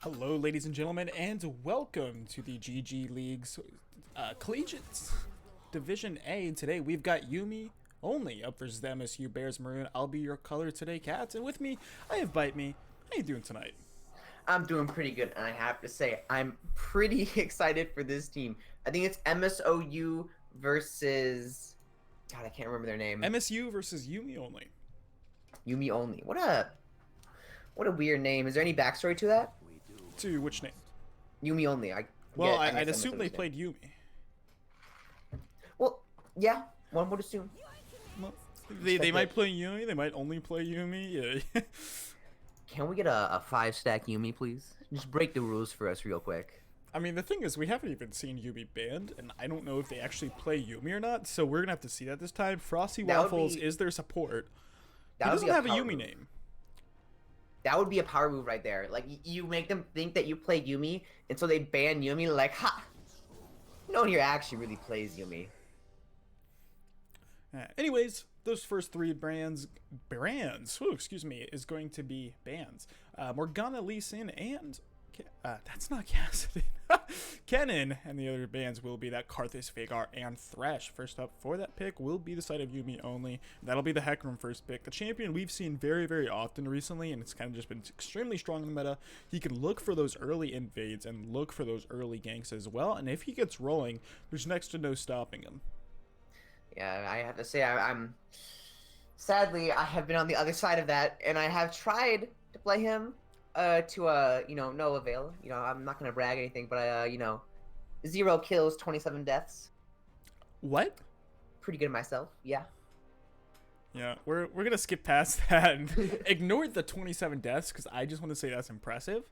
Hello, ladies and gentlemen, and welcome to the GG League's Collegiate Division A. And today we've got Yummi Only up versus the MSU Bears Maroon. I'll be your color today, Cats, and with me, I have Bite Me. How you doing tonight? I'm doing pretty good, and I have to say, I'm pretty excited for this team. I think it's MSOU versus... God, I can't remember their name. MSU versus Yummi Only. Yummi Only. What a weird name. Is there any backstory to that? To which name? Yummi Only. Well, I I'd guess assume they MSOU's name. played Yummi. Well, yeah, one would assume. Well, they might play Yummi, they might only play Yummi. Yeah. Can we get a 5-stack Yummi, please? Just break the rules for us real quick. I mean, the thing is, we haven't even seen Yummi banned, and I don't know if they actually play Yummi or not, so we're gonna have to see that this time. Frosty Waffles is their support. He doesn't have a Yummi name. That would be a power move right there. Like, you make them think that you play Yummi, and so they ban Yummi, like, ha! No one here actually really plays Yummi. Anyways, those first three brands, excuse me, is going to be bands. Morgana, Lee Sin, and that's not Cassidy. Kennen and the other bands will be that Karthus, Vagar, and Thresh. First up for that pick will be the side of Yummi Only. That'll be the Hecarim first pick. The champion we've seen very, very often recently, and it's kind of just been extremely strong in the meta. He can look for those early invades and look for those early ganks as well, and if he gets rolling, there's next to no stopping him. Yeah, I have to say, I'm sadly, I have been on the other side of that, and I have tried to play him no avail. I'm not gonna brag anything, but 0 kills, 27 deaths. What? Pretty good myself, yeah. Yeah, we're gonna skip past that and ignore the 27 deaths because I just want to say that's impressive.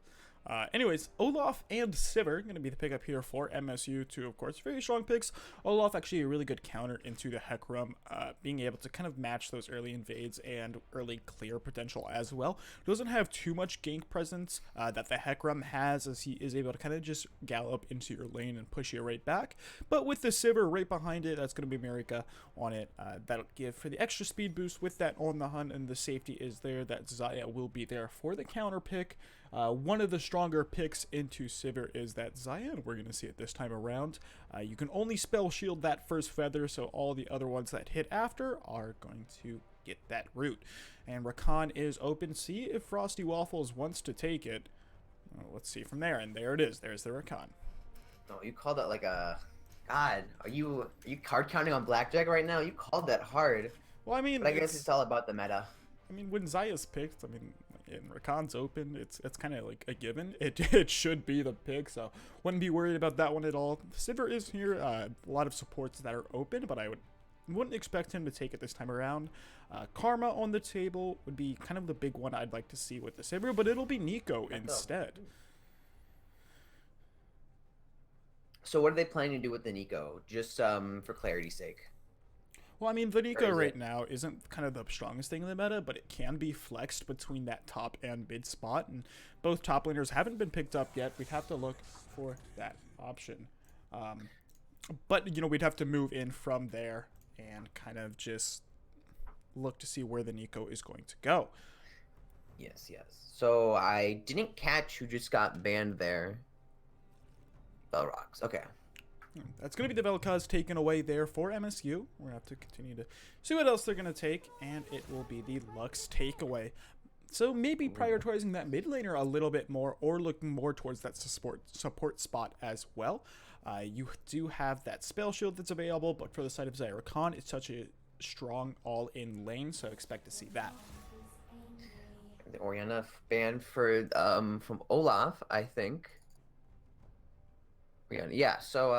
Anyways, Olaf and Sivir going to be the pickup here for MSU. Two, of course, very strong picks. Olaf actually a really good counter into the Hecarim, being able to kind of match those early invades and early clear potential as well. Doesn't have too much gank presence that the Hecarim has, as he is able to kind of just gallop into your lane and push you right back. But with the Sivir right behind it, that's going to be Marika on it. That'll give for the extra speed boost with that on the hunt, and the safety is there. That Xayah will be there for the counter pick. One of the stronger picks into Sivir is that Xayah, and we're going to see it this time around. You can only spell shield that first feather, so all the other ones that hit after are going to get that root. And Rakan is open. See if Frosty Waffles wants to take it. Let's see from there, and there it is. There's the Rakan. Oh, you called that like a... God, are you card counting on blackjack right now? You called that hard. Well, I mean... But I guess it's all about the meta. I mean, when Xayah's picked, I mean, and Rakan's open, it's kind of like a given. It should be the pick, so wouldn't be worried about that one at all. Sivir is here, a lot of supports that are open, but I wouldn't expect him to take it this time around. Karma on the table would be kind of the big one I'd like to see with the Sivir, but it'll be Nico instead. So what are they planning to do with the Nico? Just for clarity's sake. Well, I mean, the Nico right now isn't kind of the strongest thing in the meta, but it can be flexed between that top and mid spot, and both top laners haven't been picked up yet. We'd have to look for that option. But, we'd have to move in from there and kind of just look to see where the Nico is going to go. Yes. So I didn't catch who just got banned there. Belrox, okay. That's going to be the Vel'Koz taken away there for MSU. We're going to have to continue to see what else they're going to take, and it will be the Lux takeaway. So maybe prioritizing that mid laner a little bit more, or looking more towards that support spot as well. You do have that spell shield that's available, but for the side of Rakan, it's such a strong all-in lane, so expect to see that. The Orianna banned for from Olaf, I think. Yeah, so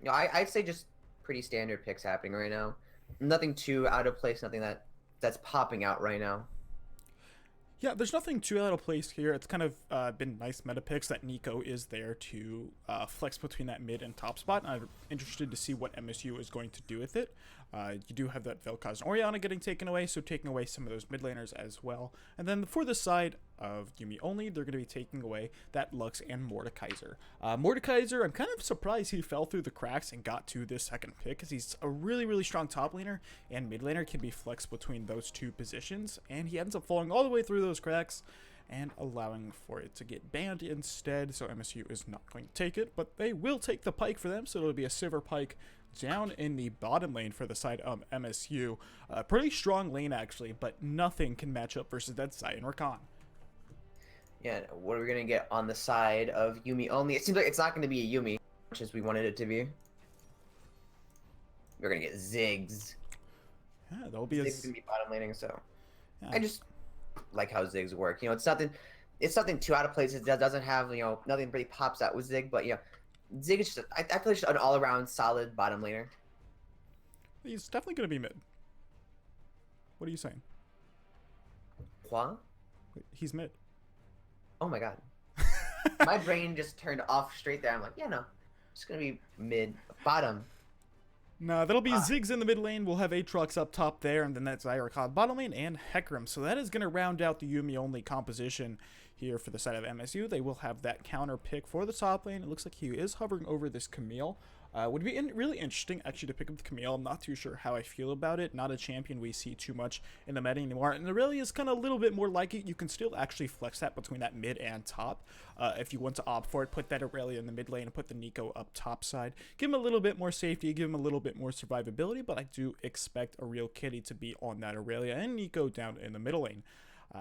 I'd say just pretty standard picks happening right now. Nothing too out of place, nothing that's popping out right now. Yeah, there's nothing too out of place here. It's kind of been nice meta picks that Nico is there to flex between that mid and top spot. And I'm interested to see what MSU is going to do with it. You do have that Vel'Koz and Orianna getting taken away, so taking away some of those mid laners as well. And then for the side of Yummi Only, they're going to be taking away that Lux and Mordekaiser. Mordekaiser, I'm kind of surprised he fell through the cracks and got to this second pick, because he's a really, really strong top laner, and mid laner can be flexed between those two positions, and he ends up falling all the way through those cracks. and allowing for it to get banned instead. So MSU is not going to take it, but they will take the pike for them. So it'll be a Sivir pike down in the bottom lane for the side of MSU. Pretty strong lane actually, but nothing can match up versus that Zai and Rakan. Yeah, what are we gonna get on the side of Yummi Only? It seems like it's not gonna be a Yummi, much as we wanted it to be. We're gonna get Ziggs. Yeah, there'll be Ziggs gonna be bottom laning, so yeah. I just like how Ziggs work. You know, it's nothing too out of place. It doesn't have, you know, nothing really pops out with Zig, but you know, Zig is just I feel like just an all around solid bottom laner. He's definitely gonna be mid. What are you saying? Quoi? He's mid. Oh my god. My brain just turned off straight there. I'm like, yeah, no. It's gonna be mid bottom. No, that'll be Ziggs in the mid lane. We'll have Aatrox up top there, and then that's Irakan bottom lane and Hecarim. So that is going to round out the Yummi Only composition here for the side of MSU. They will have that counter pick for the top lane. It looks like he is hovering over this Camille. Would be really interesting actually to pick up the Camille. I'm not too sure how I feel about it. Not a champion we see too much in the meta anymore, and it really is kind of a little bit more like it. You can still actually flex that between that mid and top. If you want to opt for it, put that Aurelia in the mid lane and put the Nico up top side. Give him a little bit more safety, give him a little bit more survivability, but I do expect a real kitty to be on that Aurelia and Nico down in the middle lane.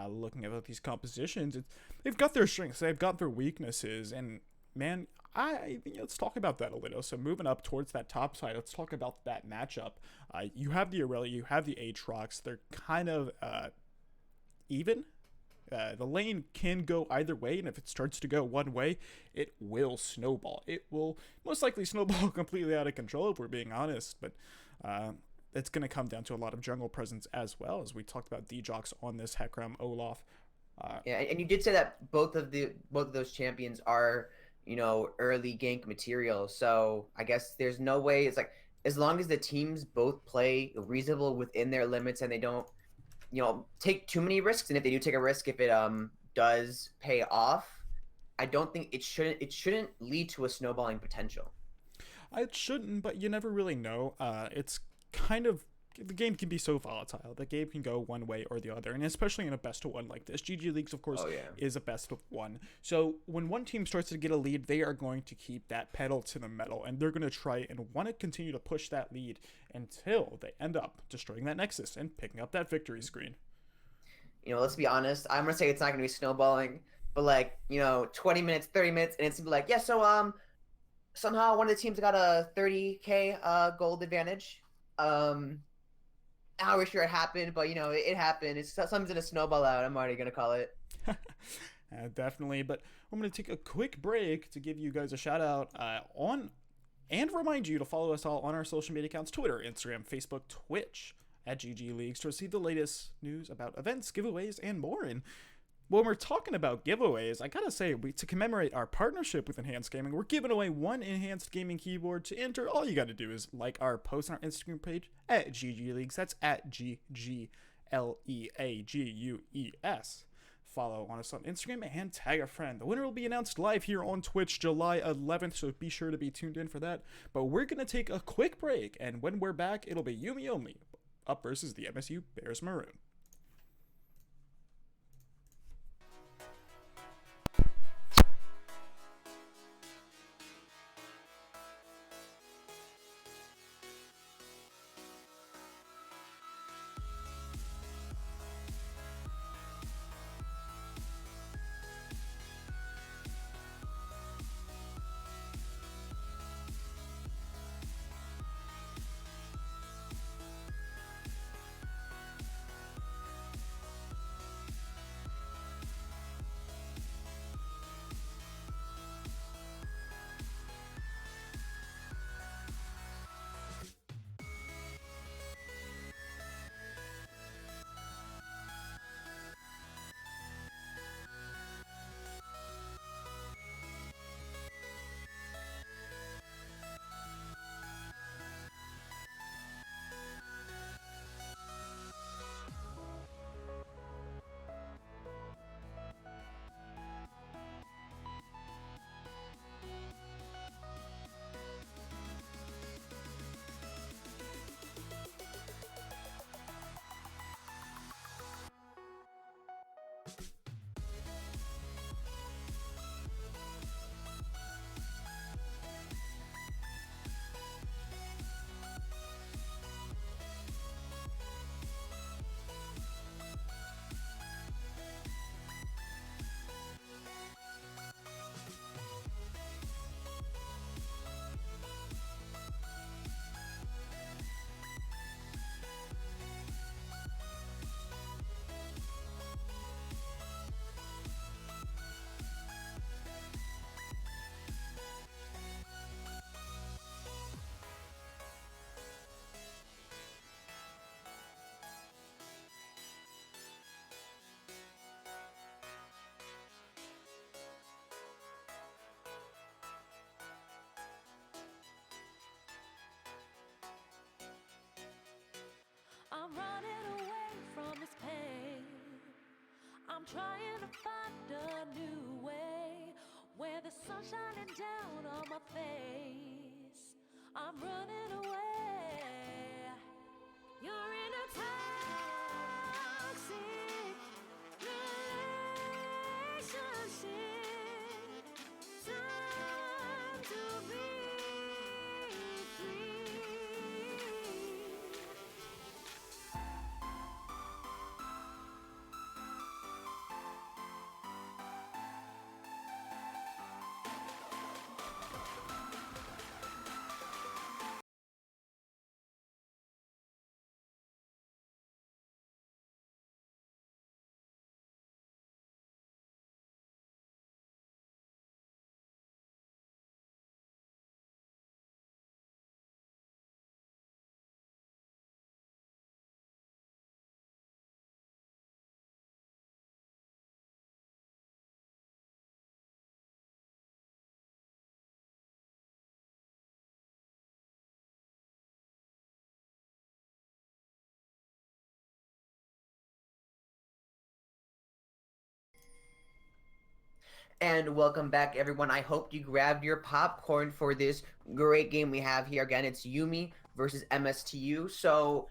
Looking at these compositions, they've got their strengths, they've got their weaknesses, and man, let's talk about that a little. So moving up towards that top side, let's talk about that matchup. You have the Aurelia, you have the Aatrox. They're kind of even. The lane can go either way, and if it starts to go one way, it will snowball. It will most likely snowball completely out of control, if we're being honest, but it's going to come down to a lot of jungle presence as well, as we talked about D-Jox on this Hecarim Olaf. Yeah, and you did say that both of those champions are, you know, early gank material. So I guess there's no way. It's like, as long as the teams both play reasonable within their limits and they don't, you know, take too many risks, and if they do take a risk, if it does pay off, I don't think it shouldn't lead to a snowballing potential. It shouldn't, but you never really know. It's kind of, the game can be so volatile. The game can go one way or the other, and especially in a best of one like this. GG Leagues, of course, is a best of one. So when one team starts to get a lead, they are going to keep that pedal to the metal, and they're going to try and want to continue to push that lead until they end up destroying that Nexus and picking up that victory screen. You know, let's be honest. I'm going to say it's not going to be snowballing, but like, you know, 20 minutes, 30 minutes, and it's going to be like, yeah, so somehow one of the teams got a 30k gold advantage. I wish it happened, but you know, it happened. It's something's gonna snowball out. I'm already gonna call it. Definitely, but I'm gonna take a quick break to give you guys a shout out on, and remind you to follow us all on our social media accounts: Twitter, Instagram, Facebook, Twitch at GG Leagues, to receive the latest news about events, giveaways, and more. And when we're talking about giveaways, I gotta say, to commemorate our partnership with Enhanced Gaming, we're giving away one Enhanced Gaming keyboard. To enter, all you gotta do is like our post on our Instagram page at GG Leagues. That's at GGLEAGUES. Follow on us on Instagram and tag a friend. The winner will be announced live here on Twitch July 11th, so be sure to be tuned in for that. But we're gonna take a quick break, and when we're back, it'll be Yummi Only up versus the MSU Bears Maroon. I'm running away from this pain. I'm trying to find a new way where the sun's shining down on my face. I'm running away. You're in a toxic relationship. Time to be free. And welcome back, everyone. I hope you grabbed your popcorn for this great game we have here. Again, it's Yummi versus MSTU. So,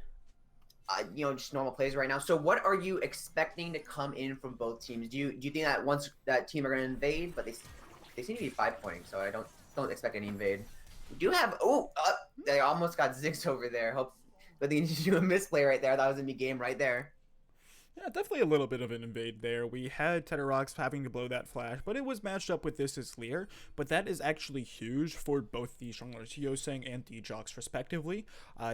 just normal plays right now. So, what are you expecting to come in from both teams? Do you think that once that team are going to invade, but they seem to be 5-pointing, so I don't expect any invade. We do have they almost got Ziggs over there. But they need to do a misplay right there. That was a me game right there. Yeah, definitely a little bit of an invade there. We had Tetarox having to blow that flash, but it was matched up with this as Lear. But that is actually huge for both these junglers, Yosang and Djox respectively.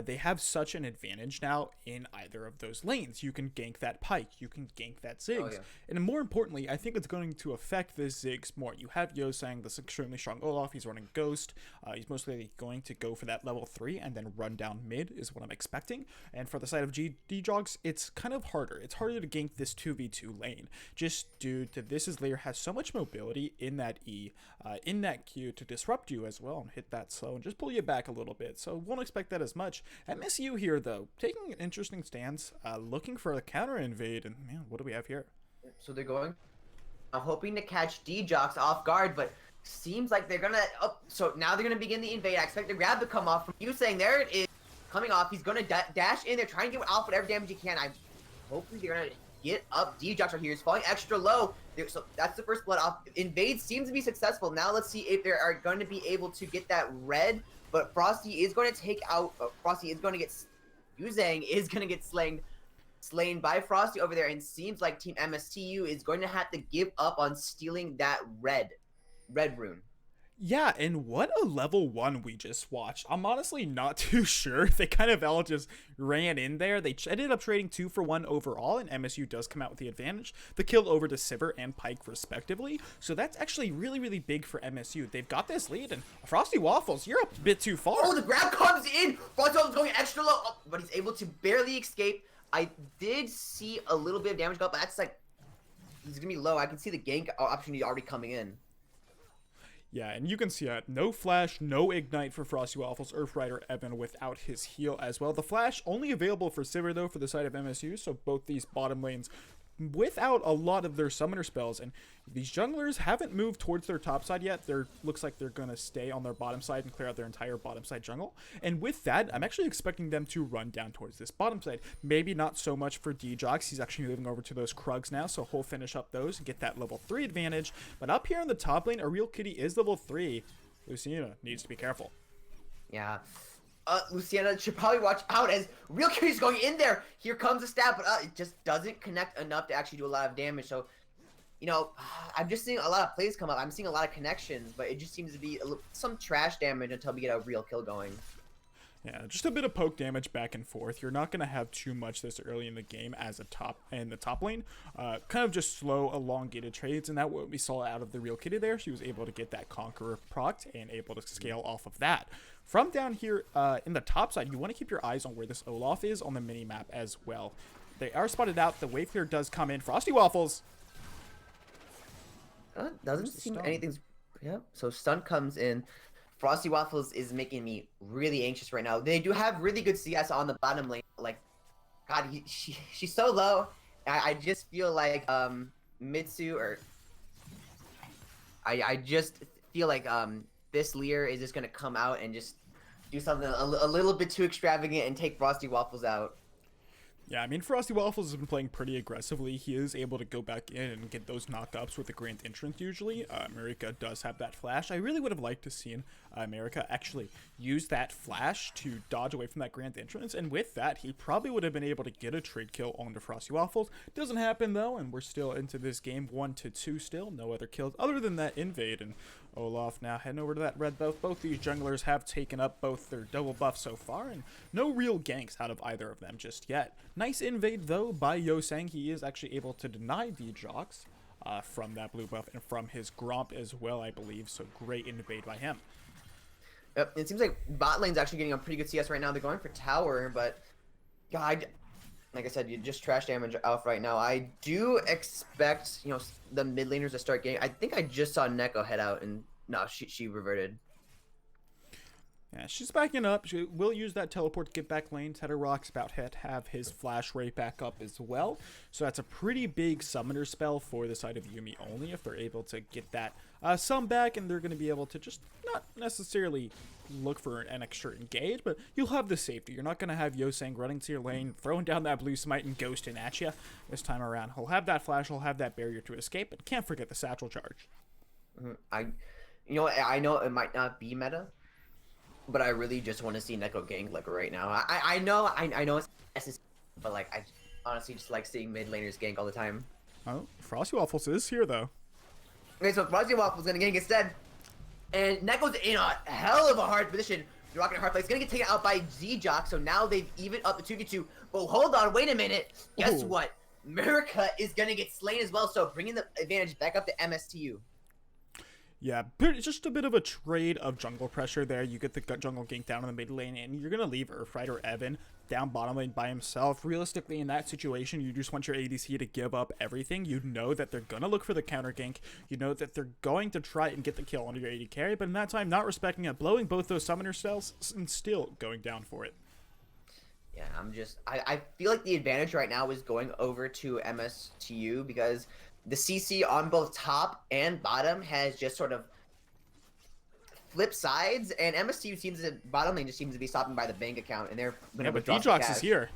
They have such an advantage now in either of those lanes. You can gank that Pyke, you can gank that Ziggs. Oh, yeah. And more importantly, I think it's going to affect this Ziggs more. You have Yosang, this extremely strong Olaf, he's running Ghost. He's mostly going to go for that level 3 and then run down mid is what I'm expecting. And for the side of Djox, it's kind of harder. It's harder to gank this 2v2 lane just due to this layer has so much mobility in that E, in that Q to disrupt you as well and hit that slow and just pull you back a little bit, so won't expect that as much. MSU here though, taking an interesting stance, looking for a counter invade, and man, what do we have here? So they're going hoping to catch Djox off guard, but seems like they're gonna so now they're gonna begin the invade. I expect the grab to come off from you saying there it is coming off. He's gonna dash in there, trying to get off whatever damage he can. I'm hoping they're gonna get up. Djox right here. He's falling extra low. So that's the first blood off. Invade seems to be successful. Now let's see if they are going to be able to get that red. But Frosty is going to take out. Frosty is going to get. Yuzang is going to get slain by Frosty over there, and seems like Team MSTU is going to have to give up on stealing that red rune. Yeah, and what a level 1 we just watched. I'm honestly not too sure. They kind of all just ran in there. They ended up trading 2 for 1 overall, and MSU does come out with the advantage. The kill over to Sivir and Pyke respectively. So that's actually really, really big for MSU. They've got this lead, and Frosty Waffles, you're up a bit too far. Oh, the grab comes in! Frosty Waffles going extra low, but he's able to barely escape. I did see a little bit of damage go up, but that's like, he's gonna be low. I can see the gank opportunity already coming in. Yeah, and you can see it. No flash, no ignite for Frosty Waffles, Earthrider Evan without his heal as well. The flash only available for Sivir though for the side of MSU, so both these bottom lanes without a lot of their summoner spells, and these junglers haven't moved towards their top side yet. Looks like they're gonna stay on their bottom side and clear out their entire bottom side jungle, and with that I'm actually expecting them to run down towards this bottom side. Maybe not so much for Djox, he's actually moving over to those Krugs now, so he'll finish up those and get that level 3 advantage. But up here in the top lane, a real kitty is level 3. Lucina needs to be careful. Yeah. Luciana should probably watch out as Real Kitty's going in there. Here comes a stab, but it just doesn't connect enough to actually do a lot of damage. So, I'm just seeing a lot of plays come up. I'm seeing a lot of connections, but it just seems to be some trash damage until we get a real kill going. Yeah, just a bit of poke damage back and forth. You're not going to have too much this early in the game as in the top lane. Kind of just slow, elongated trades, and that's what we saw out of the Real Kitty there. She was able to get that Conqueror procced and able to scale off of that. From down here in the top side, you want to keep your eyes on where this Olaf is on the mini-map as well. They are spotted out. The wave clear does come in. Frosty Waffles! Doesn't seem anything's... Yeah, so stun comes in. Frosty Waffles is making me really anxious right now. They do have really good CS on the bottom lane. Like, God, she's so low. I just feel like Mitsu or I just feel like this Lear is just gonna come out and just do something a little bit too extravagant and take Frosty Waffles out. Yeah, I mean, Frosty Waffles has been playing pretty aggressively. He is able to go back in and get those knockups with the Grand Entrance usually. America does have that flash. I really would have liked to seen America actually use that flash to dodge away from that Grand Entrance, and with that, he probably would have been able to get a trade kill onto Frosty Waffles. Doesn't happen though, and we're still into this game 1-2 still. No other kills other than that invade, and Olaf now heading over to that red buff. Both these junglers have taken up both their double buffs so far, and no real ganks out of either of them just yet. Nice invade though by Yosang. He is actually able to deny the Jox from that blue buff and from his Gromp as well, I believe. So great invade by him. Yep, it seems like bot lane's actually getting a pretty good CS right now. They're going for tower, but God, like I said, you just trash damage off right now. I do expect, you know, the mid laners to start getting. I think I just saw Neko head out, and no, she reverted. Yeah, she's backing up. She will use that teleport to get back lane. Tedderrock's about to have his flash rate back up as well. So that's a pretty big summoner spell for the side of Yummi Only if they're able to get that sum back, and they're going to be able to just not necessarily look for an extra engage, but you'll have the safety. You're not going to have Yosang running to your lane, throwing down that blue smite and ghosting at you this time around. He'll have that flash, he'll have that barrier to escape, but can't forget the satchel charge. I know it might not be meta, but I really just want to see Neko gank like right now. I know it's necessary, but like I honestly just like seeing mid laners gank all the time. Oh, Frosty Waffles is here though. Okay, so Frosty Waffles gonna gank instead, and Neko's in a hell of a hard position. The Rocket Hard Play is gonna get taken out by Z-Jock, so now they've evened up the 2v2. But hold on, wait a minute. Guess what? America is gonna get slain as well, so bringing the advantage back up to MSTU. Yeah, just a bit of a trade of jungle pressure there. You get the jungle gank down in the mid lane, and you're going to leave Earthright or Evan down bottom lane by himself. Realistically, in that situation, you just want your ADC to give up everything. You know that they're going to look for the counter gank. You know that they're going to try and get the kill on your AD carry, but in that time, not respecting it, blowing both those summoner spells, and still going down for it. Yeah, I feel like the advantage right now is going over to MSTU because the CC on both top and bottom has just sort of flipped sides, and MSU seems to bottom lane just seems to be stopping by the bank account, and they're gonna withdraw some D-Jox is here.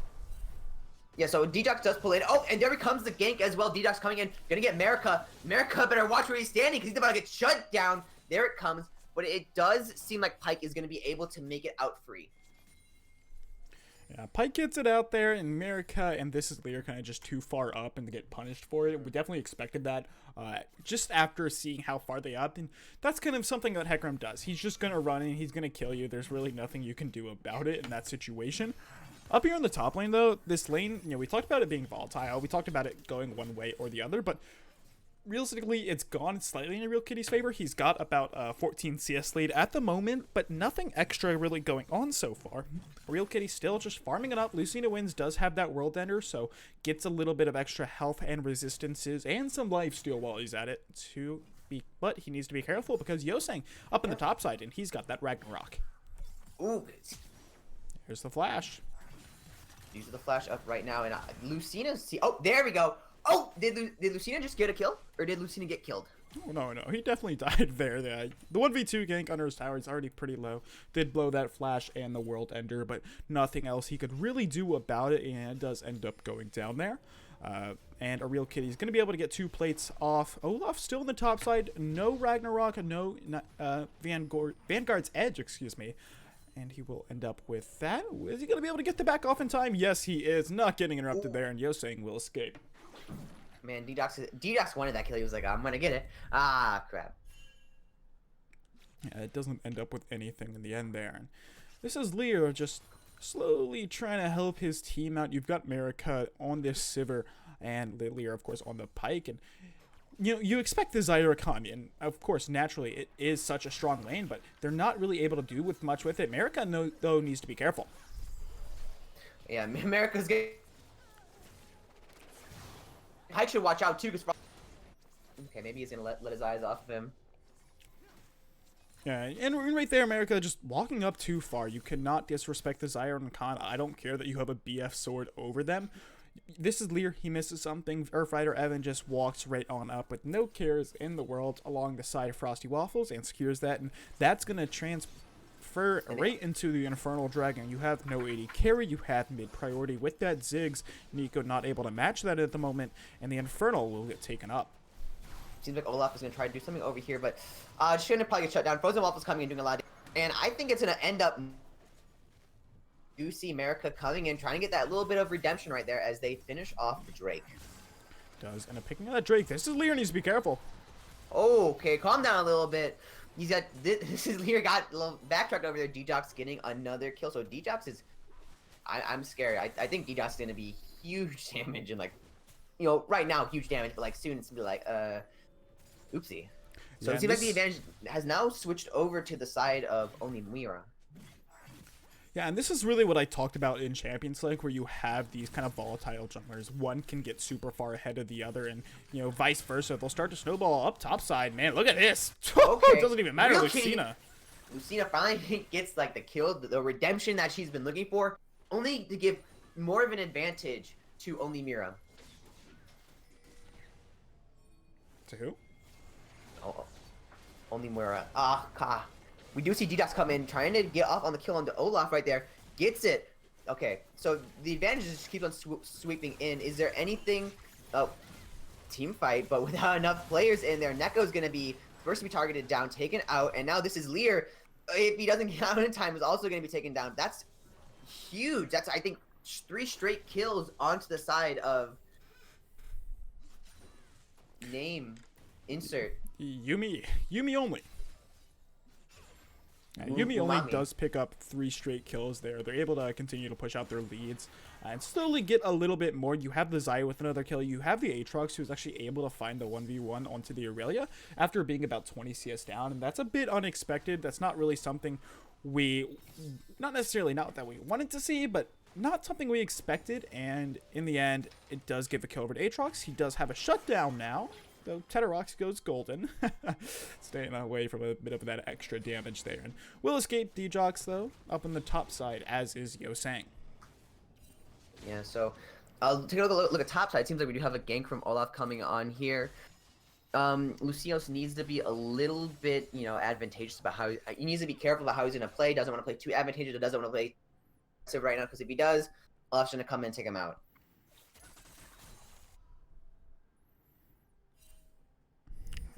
Yeah, so D-Jox does pull in. Oh, and there comes the gank as well. D-Jox coming in, gonna get America. America better watch where he's standing because he's about to get shut down. There it comes, but it does seem like Pyke is gonna be able to make it out free. Yeah, Pyke gets it out there, and America and this is Lear kind of just too far up and to get punished for it. We definitely expected that just after seeing how far they upped, and that's kind of something that Hecarim does. He's just going to run in, he's going to kill you. There's really nothing you can do about it in that situation. Up here on the top lane, though, this lane, we talked about it being volatile. We talked about it going one way or the other, but realistically, it's gone slightly in Real Kitty's favor. He's got about 14 CS lead at the moment, but nothing extra really going on so far. Real Kitty still just farming it up. Lucina wins, does have that World Ender, so gets a little bit of extra health and resistances and some lifesteal while he's at it. But he needs to be careful because Yosang up in the top side, and he's got that Ragnarok. Ooh. Here's the flash. Use the flash up right now, and Lucina oh, there we go. Oh, did Lucina just get a kill? Or did Lucina get killed? Oh, no, he definitely died there. The 1v2 gank under his tower is already pretty low. Did blow that flash and the World Ender, but nothing else he could really do about it, and it does end up going down there. And a Real Kitty is going to be able to get 2 plates off. Olaf still on the top side. No Ragnarok, no Vanguard's Edge, excuse me. And he will end up with that. Is he going to be able to get the back off in time? Yes, he is. Not getting interrupted there, and Yosang will escape. Man, D-Dox wanted that kill. He was like, I'm gonna get it. Ah, crap. Yeah, it doesn't end up with anything in the end there. And this is Leo just slowly trying to help his team out. You've got America on this Sivir and Leo, of course, on the Pyke. And you expect the Zyra economy, and of course, naturally, it is such a strong lane, but they're not really able to do much with it. America, though, needs to be careful. Yeah, America's getting... Pyke should watch out too, because okay, maybe he's gonna let his eyes off of him. Yeah, and right there, America, just walking up too far. You cannot disrespect the Zyron Khan. I don't care that you have a BF sword over them. This is Lear. He misses something. Earthrider Evan just walks right on up with no cares in the world along the side of Frosty Waffles and secures that. And that's going to transfer right into the Infernal Dragon. You have no AD carry. You have mid priority with that Ziggs. Nico not able to match that at the moment. And the Infernal will get taken up. Seems like Olaf is going to try to do something over here, but shouldn't probably get shut down. Frozen Waffles coming and doing a lot of damage. And I think it's going to end up... You see America coming in, trying to get that little bit of redemption right there as they finish off the Drake. Does end up picking up that Drake. This is Lear, needs to be careful. Okay, calm down a little bit. He's got... This is Lear got a little backtracked over there. D-Jox getting another kill. So D-Jox is... I'm scared. I think D-Jox is going to be huge damage and like... You know, right now, huge damage, but like soon it's going to be like, oopsie. So Yeah, it seems like the advantage has now switched over to the side of only Mira. Yeah, and this is really what I talked about in Champions League, where you have these kind of volatile junglers. One can get super far ahead of the other, and, you know, vice versa. They'll start to snowball up top side. Man, look at this. Okay. It doesn't even matter, Real Lucina. Lucina finally gets, like, the kill, the redemption that she's been looking for, only to give more of an advantage to only Mira. To who? Oh, only Mira. We do see D-Dots come in, trying to get off on the kill on the Olaf right there. Gets it. Okay, so the advantage is just keep on sweeping in. Is there anything... Oh, team fight, but without enough players in there, Neko's going to be first to be targeted down, taken out, and now this is Lear. If he doesn't get out in time, is also going to be taken down. That's huge. That's, I think, 3 straight kills onto the side of... Name. Insert. Yummi Only. Yummi Only does pick up 3 straight kills there. They're able to continue to push out their leads and slowly get a little bit more. You have the Zaya with another kill. You have the Aatrox, who's actually able to find the 1v1 onto the Aurelia after being about 20 CS down, and that's a bit unexpected. That's not really something not necessarily not that we wanted to see, but not something we expected, and in the end, it does give a kill over to Aatrox. He does have a shutdown now, though Tetarox goes golden. Staying away from a bit of that extra damage there. And will escape D-Jox, though, up on the top side, as is Yosang. Yeah, so take a look at top side. It seems like we do have a gank from Olaf coming on here. Lucios needs to be a little bit, you know, advantageous about how... He needs to be careful about how he's going to play. Doesn't want to play too advantageous. Or doesn't want to play aggressive right now, because if he does, Olaf's going to come in and take him out.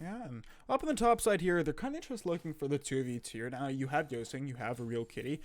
Yeah, and up on the top side here, they're kind of just looking for the 2v2 here. Now, you have Yosing, you have a Real Kitty.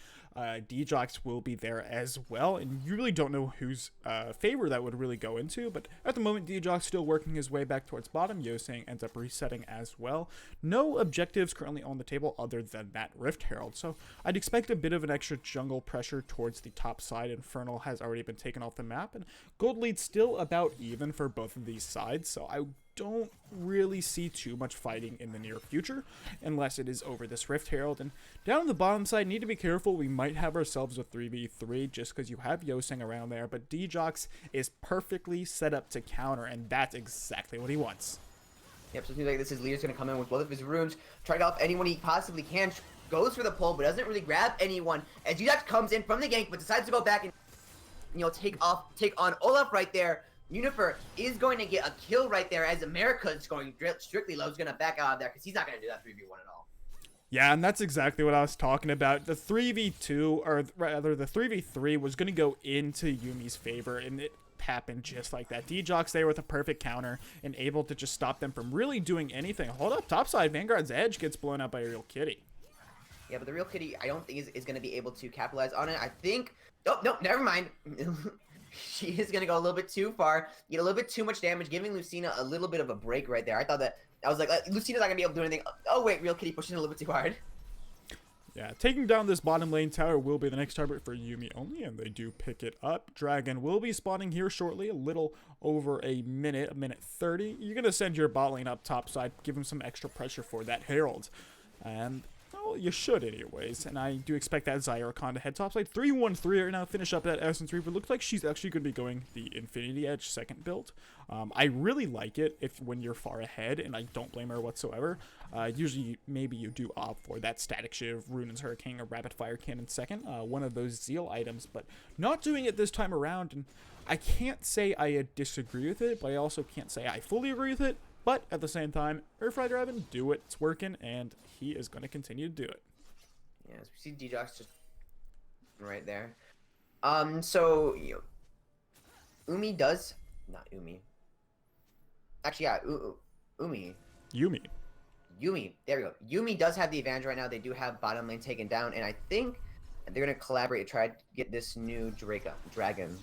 D-Jox will be there as well, and you really don't know whose favor that would really go into, but at the moment, D-Jox still working his way back towards bottom. Yosing ends up resetting as well. No objectives currently on the table other than that Rift Herald, so I'd expect a bit of an extra jungle pressure towards the top side. Infernal has already been taken off the map, and gold lead's still about even for both of these sides, so I don't really see too much fighting in the near future unless it is over this Rift Herald. And down on the bottom side, need to be careful. We might have ourselves a 3v3 just because you have Yosing around there, but D-Jox is perfectly set up to counter, and that's exactly what he wants. Yep, so it seems like this is Lear's going to come in with both of his runes, try to get off anyone he possibly can, goes for the pull, but doesn't really grab anyone, as D-Jox comes in from the gank, but decides to go back and, you know, take on Olaf right there. Unifer is going to get a kill right there, as America is going strictly low. Is going to back out of there because he's not going to do that 3v1 at all. Yeah, and that's exactly what I was talking about. The 3v2, or rather the 3v3, was going to go into Yumi's favor, and it happened just like that. D-Jox there with a perfect counter and able to just stop them from really doing anything. Hold up, topside, Vanguard's Edge gets blown up by a Real Kitty. Yeah, but the Real Kitty, I don't think is going to be able to capitalize on it. I think... Oh, no, never mind. She is going to go a little bit too far, get a little bit too much damage, giving Lucina a little bit of a break right there. I thought that, I was like, Lucina's not going to be able to do anything. Oh, wait, Real Kitty pushing a little bit too hard. Yeah, taking down this bottom lane tower will be the next target for Yummi Only, and they do pick it up. Dragon will be spawning here shortly, a little over a minute 30. You're going to send your bot lane up top side, give him some extra pressure for that Herald. And Well, you should anyways, and I do expect that Zyarchon to head topside. 3-1-3 right now, finish up that Essence Reaper. Looks like she's actually going to be going the Infinity Edge second build. I really like it when you're far ahead, and I don't blame her whatsoever. Usually, maybe you do opt for that Static Shiv, Runaan's Hurricane, or Rapid Fire Cannon second, one of those Zeal items, but not doing it this time around, and I can't say I disagree with it, but I also can't say I fully agree with it. But at the same time, Earthrider Evan, do it. It's working, and he is going to continue to do it. Yeah, as we see D-Jox just right there. So, Umi does... Not Umi. Actually, yeah, Umi. Yummi. There we go. Yummi does have the advantage right now. They do have bottom lane taken down, and I think they're going to collaborate to try to get this new dragon.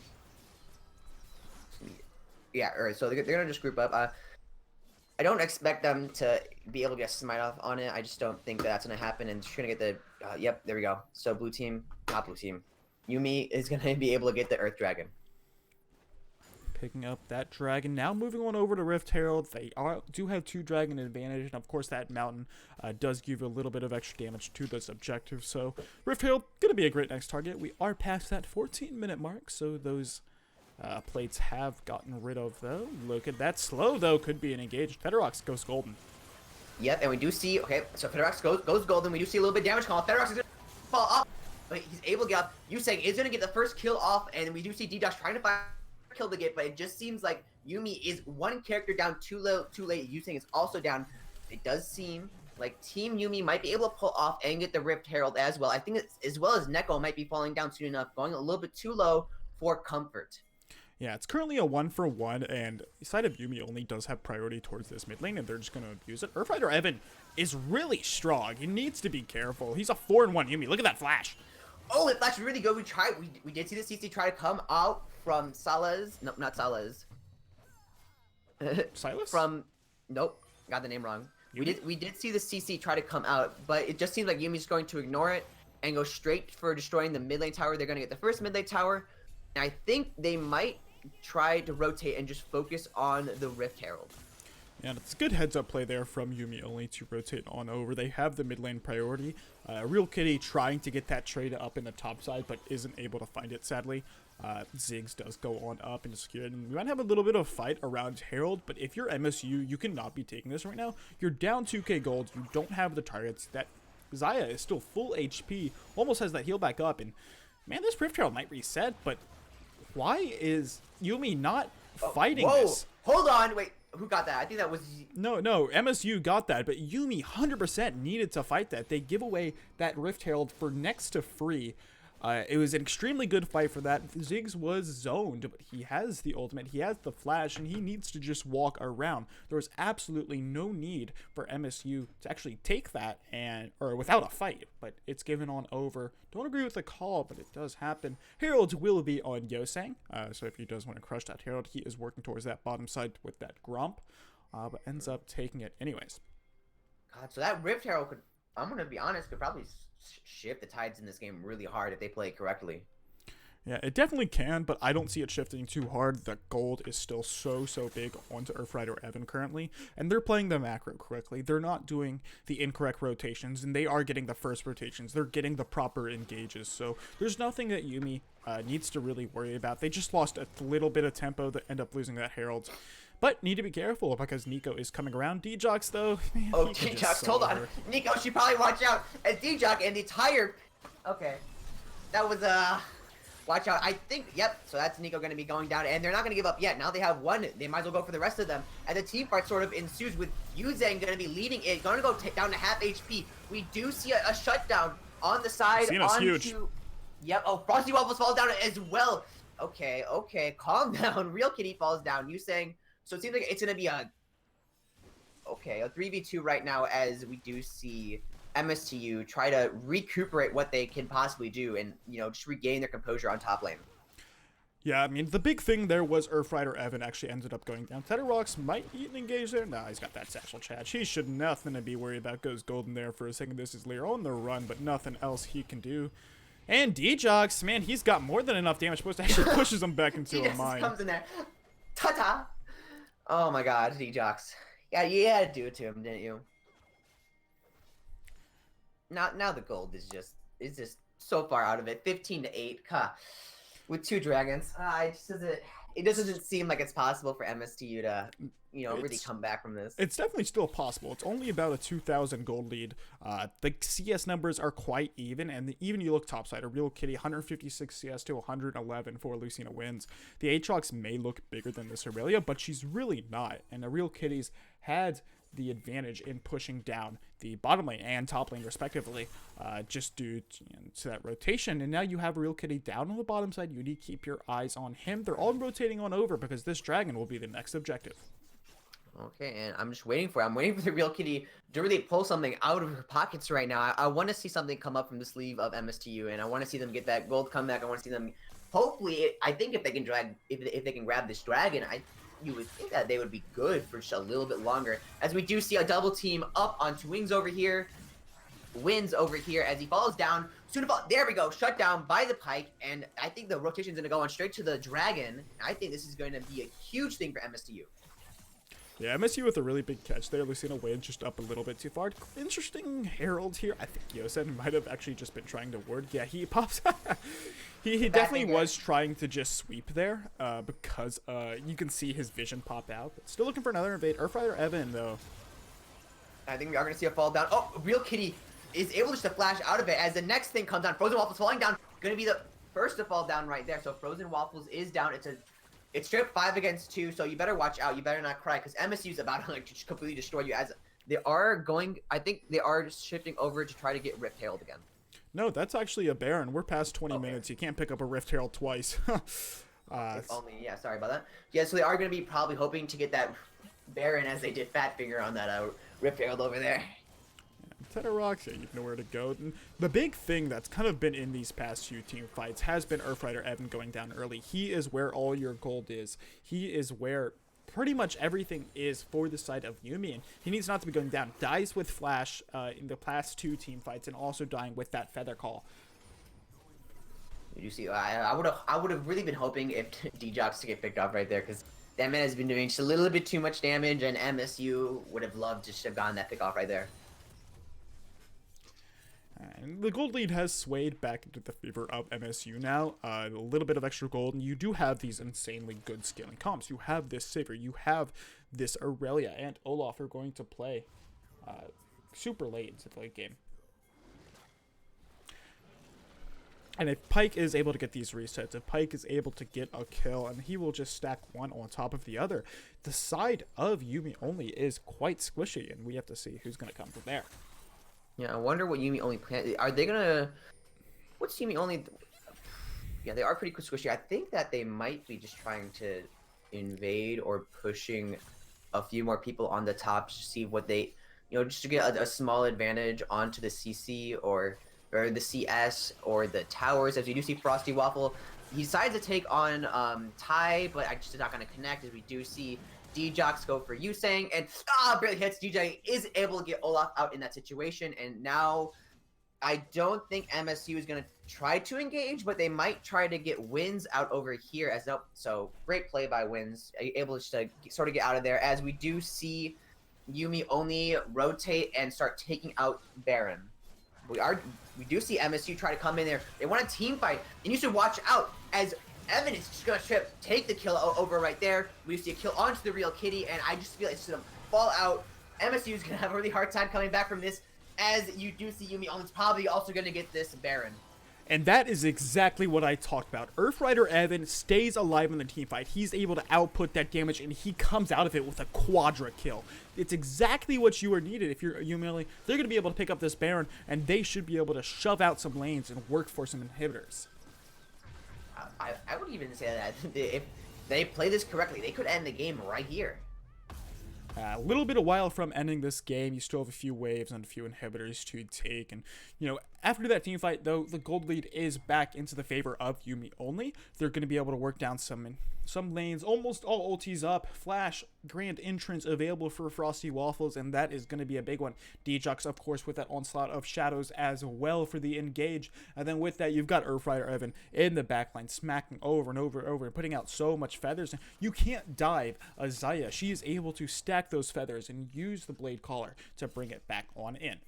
Yeah, alright, so they're going to just group up. I don't expect them to be able to get smite off on it. I just don't think that's going to happen. And she's going to get the... yep, there we go. So blue team, not blue team. Yummi is going to be able to get the Earth Dragon. Picking up that dragon. Now moving on over to Rift Herald. They do have 2 dragon advantage. And of course that mountain does give a little bit of extra damage to those objectives. So Rift Herald, going to be a great next target. We are past that 14-minute mark. So those... plates have gotten rid of, though. Look at that. Slow, though, could be an engaged. Federox goes golden. Yep, and we do see... Okay, so Federox goes golden. We do see a little bit of damage call. Federox is going to fall off, but he's able to get up. Yuseng is going to get the first kill off, and we do see D-Dosh trying to find a kill to get, but it just seems like Yummi is one character down too late. Yuseng is also down. It does seem like Team Yummi might be able to pull off and get the Rift Herald as well. I think it's, as well as Neko might be falling down soon enough, going a little bit too low for comfort. Yeah, it's currently a 1-for-1, and the side of Yummi Only does have priority towards this mid lane, and they're just going to abuse it. Earthrider Evan is really strong. He needs to be careful. He's a 4-1 Yummi. Look at that flash. Oh, it flashed really good. We did see the CC try to come out from Salaz. No, not Salaz. Silas? Nope, got the name wrong. Yummi? We did see the CC try to come out, but it just seems like Yumi's going to ignore it and go straight for destroying the mid lane tower. They're going to get the first mid lane tower. And I think they might try to rotate and just focus on the Rift Herald. Yeah, it's a good heads-up play there from Yummi Only to rotate on over. They have the mid lane priority. Real Kitty trying to get that trade up in the top side, but isn't able to find it, sadly. Ziggs does go on up and secure it. And we might have a little bit of fight around Herald, but if you're MSU, you cannot be taking this right now. You're down 2k gold. You don't have the targets. That Xayah is still full HP, almost has that heal back up. And, man, this Rift Herald might reset, but... why is Yummi not fighting this? Hold on, wait, who got that? I think that was... No, MSU got that, but Yummi 100% needed to fight that. They give away that Rift Herald for next to free. It was an extremely good fight for that. Ziggs was zoned, but he has the ultimate, he has the flash, and he needs to just walk around. There was absolutely no need for MSU to actually take that or without a fight, but it's given on over. Don't agree with the call, but it does happen. Herald will be on Yosang, so if he does want to crush that Herald, he is working towards that bottom side with that Gromp, but ends up taking it anyways. God, so that Rift Herald could, I'm going to be honest, could probably shift the tides in this game really hard if they play it correctly. Yeah, it definitely can, but I don't see it shifting too hard. The gold is still so big onto Earthrider Evan currently, and they're playing the macro correctly. They're not doing the incorrect rotations, and they are getting the first rotations. They're getting the proper engages, so there's nothing that Yummi needs to really worry about. They just lost a little bit of tempo that end up losing that Herald. But need to be careful because Nico is coming around. D-Jox, though, man, oh, D-Jox, hold on. Nico should probably watch out. As D-Jox and the entire... Okay. That was, watch out. I think, yep, so that's Nico going to be going down, and they're not going to give up yet. Now they have one. They might as well go for the rest of them. And the team fight sort of ensues with Yuzeng going to be leading it. Going to go down to half HP. We do see a shutdown on the side. Cena's huge. Yep, oh, Frosty Waffles falls down as well. Okay, calm down. Real Kitty falls down. Yuzeng. So it seems like it's going to be a 3v2 right now, as we do see MSTU try to recuperate what they can possibly do and, just regain their composure on top lane. Yeah, I mean, the big thing there was Earthrider Evan actually ended up going down. Tedderox might eat and engage there. Nah, he's got that satchel charge. He should nothing to be worried about. Goes golden there for a second. This is Lear on the run, but nothing else he can do. And D-Jox, man, he's got more than enough damage. Supposed to actually pushes him back into a mine. Comes in there. Ta-ta! Oh my god, D-Jox. Yeah, you had to do it to him, didn't you? now the gold is just so far out of it. 15-8, with 2 dragons. It just doesn't seem like it's possible for MSTU to really come back from this. It's definitely still possible. It's only about a 2,000 gold lead. The CS numbers are quite even, and even you look topside, a Real Kitty 156 CS to 111 for Lucina wins. The Aatrox may look bigger than this Aurelia, but she's really not, and the Real Kitties had the advantage in pushing down the bottom lane and top lane respectively, just due to that rotation. And now you have a Real Kitty down on the bottom side. You need to keep your eyes on him. They're all rotating on over because this dragon will be the next objective. Okay, and I'm just waiting for it. I'm waiting for the Real Kitty to really pull something out of her pockets right now. I want to see something come up from the sleeve of MSTU, and I want to see them get that gold comeback. I want to see them, hopefully, I think if they can if they can grab this dragon, you would think that they would be good for just a little bit longer. As we do see a double team up onto Wings over here. Wins over here as he falls down. Soon to fall. There we go. Shut down by the Pike. And I think the rotation is going to go on straight to the dragon. I think this is going to be a huge thing for MSTU. Yeah, MSU with a really big catch there. Lucina Wade just up a little bit too far. Interesting Herald here. I think Yosen might have actually just been trying to ward. Yeah, he pops. he definitely was trying to just sweep there because you can see his vision pop out. But still looking for another invade. Earthrider Evan, though. I think we are going to see a fall down. Oh, Real Kitty is able just to flash out of it as the next thing comes down. Frozen Waffles falling down. Going to be the first to fall down right there. So Frozen Waffles is down. It's straight up 5 against 2, so you better watch out. You better not cry, because MSU's about to like just completely destroy you. As they are going, I think they are shifting over to try to get Rift Herald again. No, that's actually a Baron. We're past 20 minutes. You can't pick up a Rift Herald twice. If only, yeah. Sorry about that. Yeah, so they are going to be probably hoping to get that Baron as they did Fat Finger on that Rift Herald over there. Teta rocks, yeah, you know where to go. And the big thing that's kind of been in these past few team fights has been Earthrider Evan going down early. He is where all your gold is. He is where pretty much everything is for the side of Yummi, and he needs not to be going down. Dies with Flash in the past 2 team fights, and also dying with that Feather Call. You see, I would have really been hoping if D-Jox to get picked off right there, because that man has been doing just a little bit too much damage, and MSU would have loved to just have gotten that pick off right there. And the gold lead has swayed back into the favor of MSU now. A little bit of extra gold, and you do have these insanely good scaling comps. You have this Saber, you have this Aurelia, and Olaf are going to play super late into the late game. And if Pike is able to get these resets, if Pike is able to get a kill, and he will just stack one on top of the other, the side of Yummi Only is quite squishy, and we have to see who's going to come from there. Yeah, I wonder what Yummi Only plan. Are they gonna? What's Yummi Only? Yeah, they are pretty squishy. I think that they might be just trying to invade or pushing a few more people on the top to see what they, just to get a small advantage onto the CC or the CS or the towers. As we do see Frosty Waffle, he decides to take on Ty, but I just not gonna connect. As we do see D-Jox go for Yusang, and barely hits. DJ is able to get Olaf out in that situation, and now I don't think MSU is going to try to engage, but they might try to get Wins out over here as well. So great play by Wins, able to sort of get out of there, as we do see Yummi Only rotate and start taking out Baron. We do see MSU try to come in there. They want a team fight, and you should watch out as Evan is just going to take the kill over right there. We see a kill onto the Real Kitty, and I just feel it's just going to fall out. MSU is going to have a really hard time coming back from this, as you do see Yummi Only's probably also going to get this Baron. And that is exactly what I talked about. Earthrider Evan stays alive in the team fight. He's able to output that damage, and he comes out of it with a quadra kill. It's exactly what you are needed if you're Yummi Only. They're going to be able to pick up this Baron, and they should be able to shove out some lanes and work for some inhibitors. I would even say that if they play this correctly, they could end the game right here. A little bit a while from ending this game. You still have a few waves and a few inhibitors to take. And, after that team fight, though, the gold lead is back into the favor of Yummi Only. They're going to be able to work down some lanes. Almost all ultis up. Flash, grand entrance available for Frosty Waffles, and that is going to be a big one. D-Jox, of course, with that onslaught of shadows as well for the engage. And then with that, you've got Earthrider Evan in the backline, smacking over and over and over, and putting out so much feathers. And you can't dive Azaya. She is able to stack those feathers and use the Blade Collar to bring it back on in.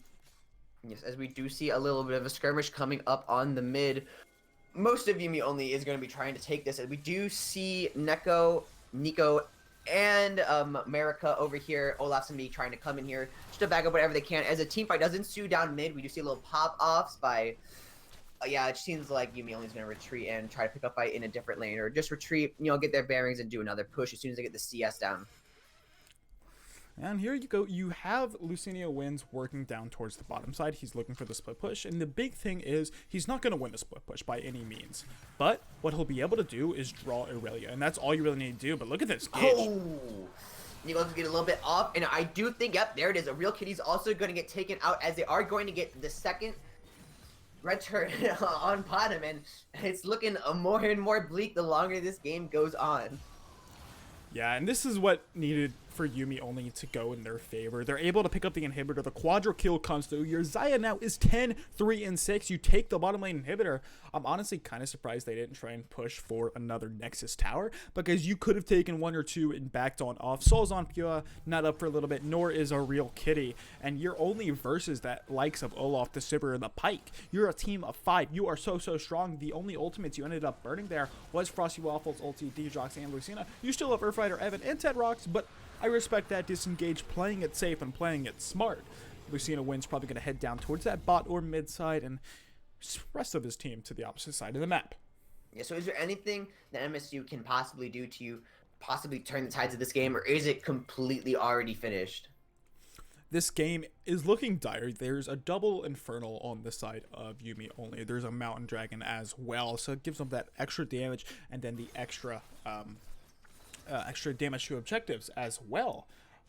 Yes, as we do see a little bit of a skirmish coming up on the mid. Most of Yummi Only is going to be trying to take this. And we do see Neko, Nico, and Marika over here. Olaf's going to be trying to come in here just to bag up whatever they can. As a team fight does ensue down mid, we do see a little pop-offs by... yeah, it seems like Yummi Only is going to retreat and try to pick up fight in a different lane. Or just retreat, get their bearings and do another push as soon as they get the CS down. And here you go. You have Lucinia Wins working down towards the bottom side. He's looking for the split push. And the big thing is he's not going to win the split push by any means. But what he'll be able to do is draw Irelia. And that's all you really need to do. But look at this gauge. Oh! Nico's get a little bit off. And I do think, yep, there it is. A real kitty's also going to get taken out as they are going to get the second red turret on bottom. And it's looking more and more bleak the longer this game goes on. Yeah, and this is what needed for Yummi Only to go in their favor. They're able to pick up the inhibitor. The quadra kill comes through. Your Xayah now is 10, 3, and 6. You take the bottom lane inhibitor. I'm honestly kind of surprised they didn't try and push for another Nexus tower, because you could have taken 1 or 2 and backed on off. Soul's on Pua, not up for a little bit, nor is a real kitty. And you're only versus that likes of Olaf, the Sivir, and the Pike. You're a team of 5. You are so strong. The only ultimates you ended up burning there was Frosty Waffles, Ulti, Djox, and Lucina. You still have Earthrider, Evan, and Ted Rocks, but I respect that disengage, playing it safe and playing it smart. Lucina Wins probably going to head down towards that bot or mid side, and rest of his team to the opposite side of the map. Yeah, so is there anything that MSU can possibly do to possibly turn the tides of this game, or is it completely already finished? This game is looking dire. There's a double Infernal on the side of Yummi Only. There's a Mountain Dragon as well, so it gives them that extra damage and then the extra damage to objectives as well.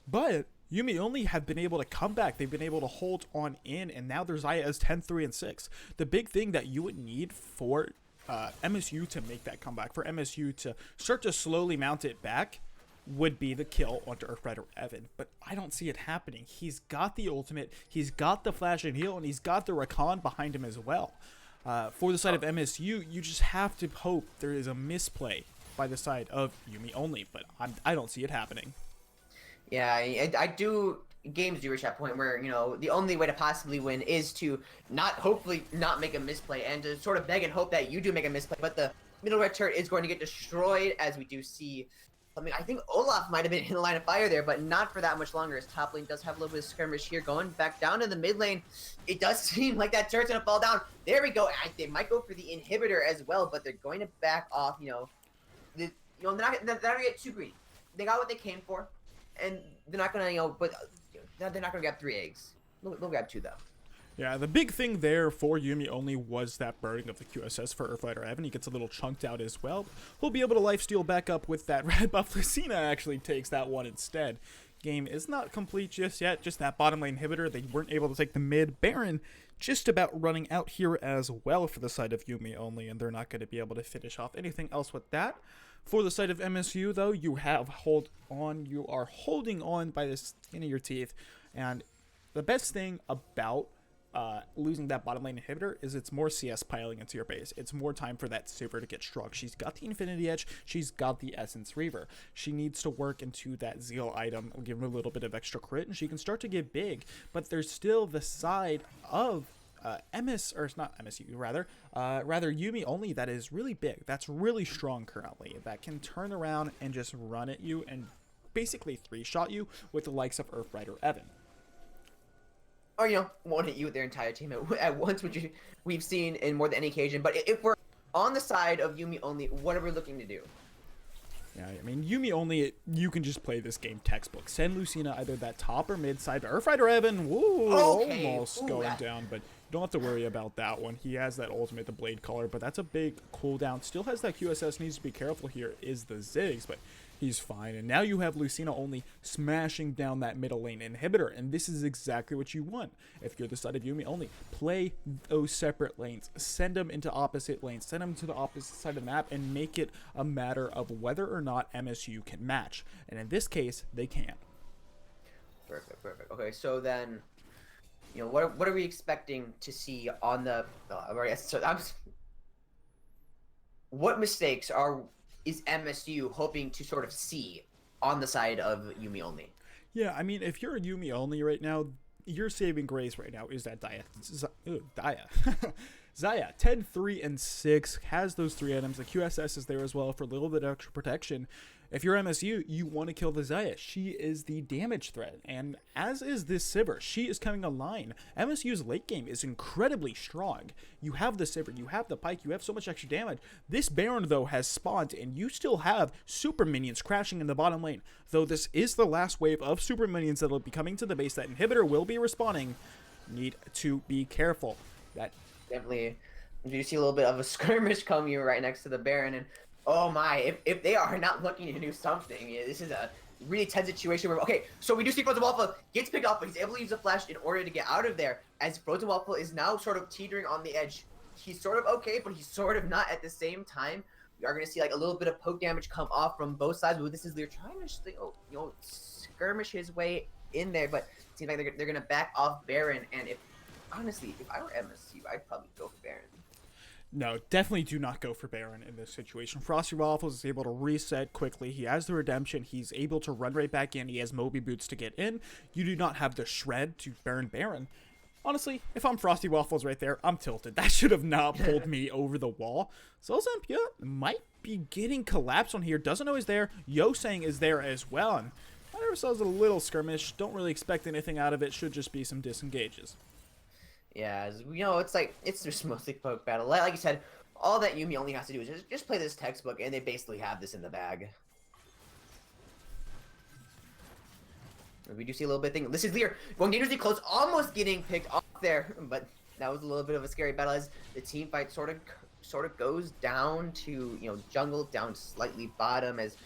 But Yummi Only have been able to come back. They've been able to hold on in, and now their Xayah is 10, 3, and 6. The big thing that you would need for MSU to make that comeback, for MSU to start to slowly mount it back, would be the kill onto Earthrider Evan. But I don't see it happening. He's got the ultimate, he's got the flash and heal, and he's got the Rakan behind him as well. For the side of MSU, you just have to hope there is a misplay by the side of Yummi Only, but I don't see it happening. Yeah, I do. Games do reach that point where, the only way to possibly win is to hopefully not make a misplay, and to sort of beg and hope that you do make a misplay, but the middle red turret is going to get destroyed, as we do see. I think Olaf might have been in the line of fire there, but not for that much longer, as top lane does have a little bit of skirmish here. Going back down to the mid lane, it does seem like that turret's going to fall down. There we go. They might go for the inhibitor as well, but they're going to back off, they're not gonna get too greedy. They got what they came for, and they're not gonna, but they're not gonna grab 3 eggs. They'll grab 2 though. Yeah, the big thing there for Yummi Only was that burning of the QSS for Earthrider Evan. He gets a little chunked out as well. He'll be able to lifesteal back up with that red buff. Lucina actually takes that one instead. Game is not complete just yet. Just that bottom lane inhibitor. They weren't able to take the mid. Baron just about running out here as well for the side of Yummi Only, and they're not going to be able to finish off anything else with that. For the side of MSU, though, you have you are holding on by the skin of your teeth, and the best thing about losing that bottom lane inhibitor is it's more CS piling into your base. It's more time for that Sivir to get struck. She's got the Infinity Edge. She's got the Essence Reaver. She needs to work into that Zeal item, give her a little bit of extra crit, and she can start to get big. But there's still the side of Yummi Only that is really big. That's really strong currently. That can turn around and just run at you and basically 3-shot you with the likes of Earthrider Evan. Or, won't hit you with their entire team at once, which we've seen in more than any occasion. But if we're on the side of Yummi Only, what are we looking to do? Yeah, Yummi Only, you can just play this game textbook. Send Lucina either that top or mid side. Earthrider Evan, almost going down, but you don't have to worry about that one. He has that ultimate, the Blade Caller, but that's a big cooldown. Still has that QSS, needs to be careful here, is the Ziggs, but he's fine. And now you have Lucina Only smashing down that middle lane inhibitor, and this is exactly what you want. If you're the side of Yummi Only, play those separate lanes. Send them into opposite lanes. Send them to the opposite side of the map and make it a matter of whether or not MSU can match. And in this case, they can. Perfect. Okay, so then, what are we expecting to see on the... what mistakes is MSU hoping to sort of see on the side of Yummi Only? Yeah, if you're a Yummi Only right now, your saving grace right now is that Zaya, 10, 3, and 6, has those 3 items. The QSS is there as well for a little bit of extra protection. If you're MSU, you want to kill the Zaya. She is the damage threat, and as is this Sivir. She is coming online. MSU's late game is incredibly strong. You have the Sivir, you have the Pike, you have so much extra damage. This Baron, though, has spawned, and you still have super minions crashing in the bottom lane. Though this is the last wave of super minions that will be coming to the base, that inhibitor will be respawning. Need to be careful. That Definitely, you see a little bit of a skirmish coming right next to the Baron, and oh my, if they are not looking to do something, this is a really tense situation where, okay, so we do see Frozen Waffle gets picked up, but he's able to use a flash in order to get out of there, as Frozen Waffle is now sort of teetering on the edge. He's sort of okay, but he's sort of not at the same time. We are going to see like a little bit of poke damage come off from both sides, but this is Lear trying to skirmish his way in there, but it seems like they're going to back off Baron, and honestly, if I were MSU, I'd probably go for Baron. No, definitely do not go for Baron in this situation. Frosty Waffles is able to reset quickly. He has the redemption. He's able to run right back in. He has Moby Boots to get in. You do not have the shred to burn Baron. Honestly, if I'm Frosty Waffles right there, I'm tilted. That should have not pulled me over the wall. Zelzamp might be getting collapsed on here. Doesn't know he's there. Yosang is there as well. And I never saw a little skirmish. Don't really expect anything out of it. Should just be some disengages. Yeah, it's just mostly poke battle. Like you said, all that Yummi only has to do is just play this textbook, and they basically have this in the bag. We do see a little bit of thing. This is Lear going dangerously close, almost getting picked off there, but that was a little bit of a scary battle as the team fight sort of goes down to jungle, down slightly bottom, as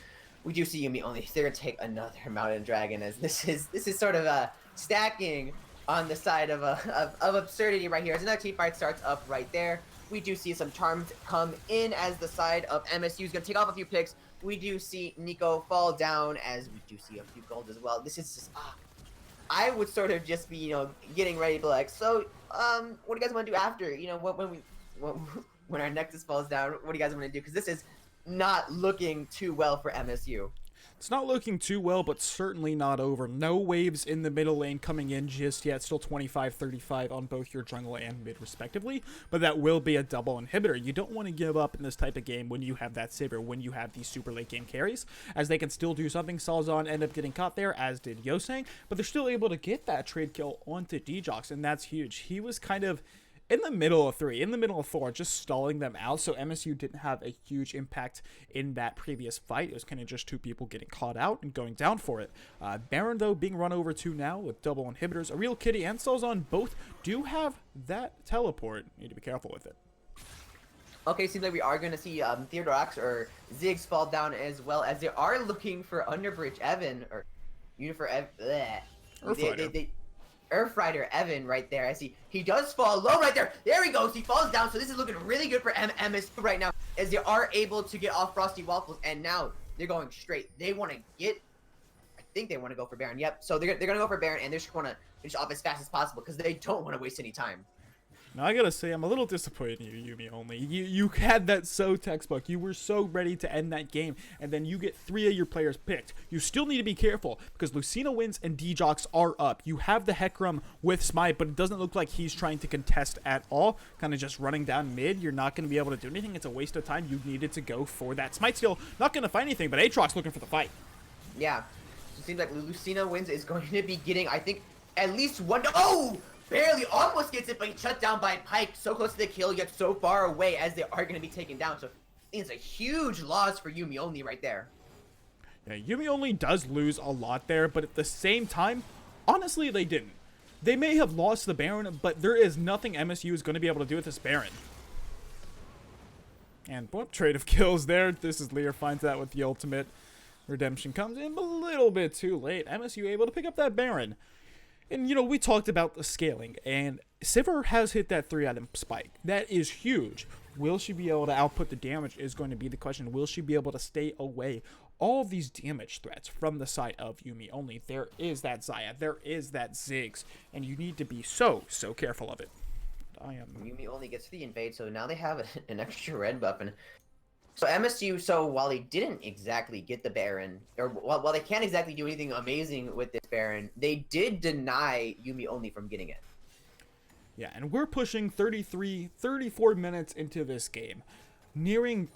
we do see Yummi only. They're gonna take another Mountain Dragon, as this is sort of stacking on the side of absurdity right here. As another team fight starts up right there. We do see some charms come in as the side of MSU is going to take off a few picks. We do see Nico fall down, as we do see a few gold as well. This is just, I would sort of just be, getting ready to be like, so, what do you guys want to do after? When our Nexus falls down, what do you guys want to do? Because this is not looking too well for MSU. It's not looking too well, but certainly not over. No waves in the middle lane coming in just yet. Still 25-35 on both your jungle and mid respectively, but that will be a double inhibitor. You don't want to give up in this type of game when you have that Sivir, when you have these super late game carries, as they can still do something. Salzahn ended up getting caught there, as did Yosang, but they're still able to get that trade kill onto Djox, and that's huge. He was kind of in the middle of 3, in the middle of 4, just stalling them out, so MSU didn't have a huge impact in that previous fight. It was kind of just 2 people getting caught out and going down for it. Baron, though, being run over to now with double inhibitors. A Real Kitty and Salzahn both do have that teleport. Need to be careful with it. Okay, seems like we are going to see Theodorox or Ziggs fall down, as well as they are looking for Underbridge Evan, or Unifor Evan. Earthrider Evan right there. I see he does fall low right there. There he goes. He falls down. So this is looking really good for MS right now, as they are able to get off Frosty Waffles, and now they're going straight. They want to get, I think they want to go for Baron. Yep. So they're gonna go for Baron, and they're just gonna finish off as fast as possible because they don't want to waste any time. Now, I gotta say, I'm a little disappointed in you, Yummi Only. You had that so textbook. You were so ready to end that game, and then you get 3 of your players picked. You still need to be careful, because Lucina wins and Djox are up. You have the Hecarim with Smite, but it doesn't look like he's trying to contest at all. Kind of just running down mid. You're not going to be able to do anything. It's a waste of time. You needed to go for that Smite steal. Not going to find anything, but Aatrox looking for the fight. Yeah. So it seems like Lucina wins is going to be getting, I think, at least one. Oh! Barely almost gets it, but he's shut down by Pike. So close to the kill, yet so far away, as they are going to be taken down. So it's a huge loss for Yummi Only right there. Yeah, Yummi Only does lose a lot there, but at the same time, honestly, they didn't. They may have lost the Baron, but there is nothing MSU is going to be able to do with this Baron. And what trade of kills there. This is Lear finds that with the ultimate. Redemption comes in a little bit too late. MSU able to pick up that Baron. And, we talked about the scaling, and Sivir has hit that 3-item spike. That is huge. Will she be able to output the damage is going to be the question. Will she be able to stay away all of these damage threats from the side of Yummi Only? There is that Zaya. There is that Ziggs. And you need to be so careful of it. Yummi Only gets the invade, so now they have an extra red buff, and So MSU, so while they didn't exactly get the Baron, or while they can't exactly do anything amazing with this Baron, they did deny Yummi Only from getting it. Yeah, and we're pushing 34 minutes into this game. Nearing,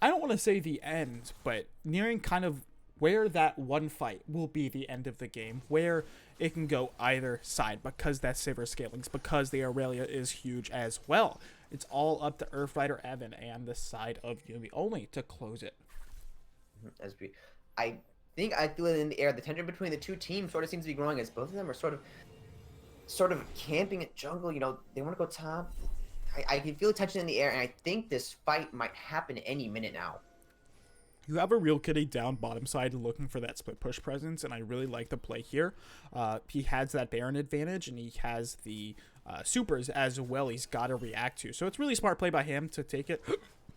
I don't want to say the end, but nearing kind of where that one fight will be the end of the game, where it can go either side because that Sivir scalings, because the Aurelia is huge as well. It's all up to Earthrider Evan and the side of Yummi Only to close it. I think I feel it in the air. The tension between the two teams sort of seems to be growing as both of them are sort of camping at jungle. You know, they want to go top. I can feel the tension in the air, and I think this fight might happen any minute now. You have a real kitty down bottom side looking for that split push presence, and I really like the play here. He has that Baron advantage, and he has the supers as well he's got to react to. So it's really smart play by him to take it.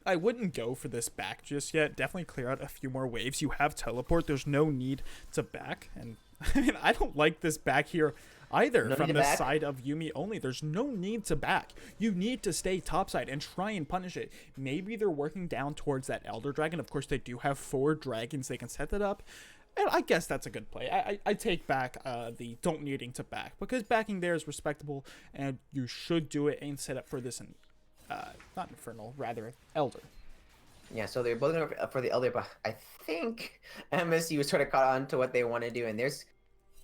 I wouldn't go for this back just yet. Definitely clear out a few more waves. You have teleport. There's no need to back. And I mean, I don't like this back here either from the side of Yummi Only. There's no need to back. You need to stay topside and try and punish it. Maybe they're working down towards that Elder Dragon. Of course, they do have 4 dragons. They can set that up. And I guess that's a good play. I take back the don't needing to back, because backing there is respectable, and you should do it and set up for this, not Infernal, rather Elder. Yeah, so they're both going for the Elder, but I think MSU is sort of caught on to what they want to do, and if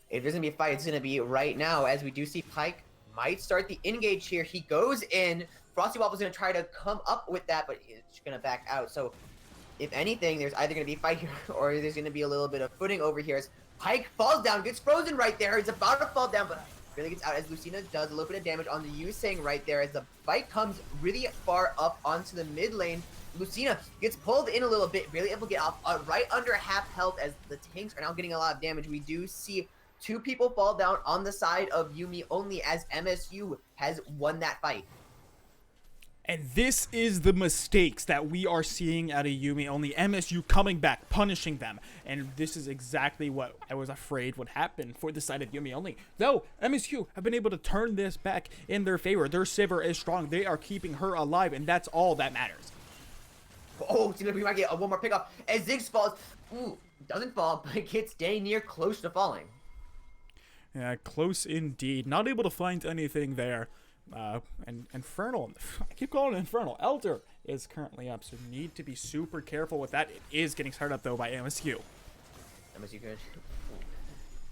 there's going to be a fight, it's going to be right now, as we do see Pyke might start the engage here. He goes in. Frosty Waffle's going to try to come up with that, but he's going to back out. So if anything, there's either going to be a fight here or there's going to be a little bit of footing over here as Pyke falls down, gets frozen right there. He's about to fall down, but really gets out as Lucina does a little bit of damage on the Yusang right there as the fight comes really far up onto the mid lane. Lucina gets pulled in a little bit, really able to get off right under half health as the tanks are now getting a lot of damage. We do see 2 people fall down on the side of Yummi Only as MSU has won that fight. And this is the mistakes that we are seeing out of Yummi Only. MSU coming back, punishing them. And this is exactly what I was afraid would happen for the side of Yummi Only. Though, MSU have been able to turn this back in their favor. Their Sivir is strong. They are keeping her alive, and that's all that matters. Oh, seems like we might get one more pickoff as Ziggs falls. Ooh, doesn't fall, but gets dang near close to falling. Yeah, close indeed. Not able to find anything there. And Infernal, I keep calling it Infernal. Elder is currently up, so need to be super careful with that. It is getting started up, though, by MSU. MSU good.